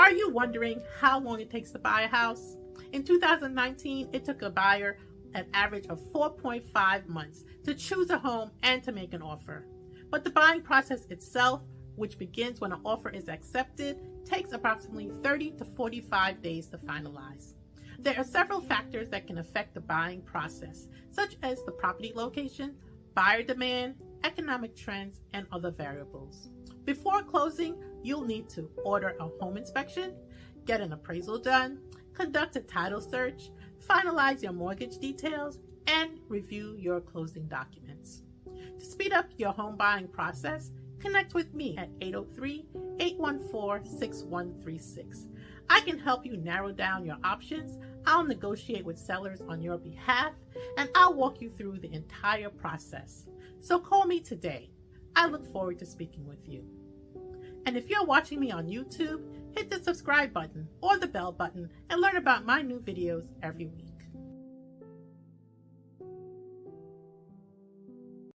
Are you wondering how long it takes to buy a house? In 2019, it took a buyer an average of 4.5 months to choose a home and to make an offer. But the buying process itself, which begins when an offer is accepted, takes approximately 30 to 45 days to finalize. There are several factors that can affect the buying process, such as the property location, buyer demand, economic trends, and other variables. Before closing, you'll need to order a home inspection, get an appraisal done, conduct a title search, finalize your mortgage details, and review your closing documents. To speed up your home buying process, connect with me at 803-814-6136. I can help you narrow down your options. I'll negotiate with sellers on your behalf, and I'll walk you through the entire process. So call me today. I look forward to speaking with you. And if you're watching me on YouTube, hit the subscribe button or the bell button and learn about my new videos every week.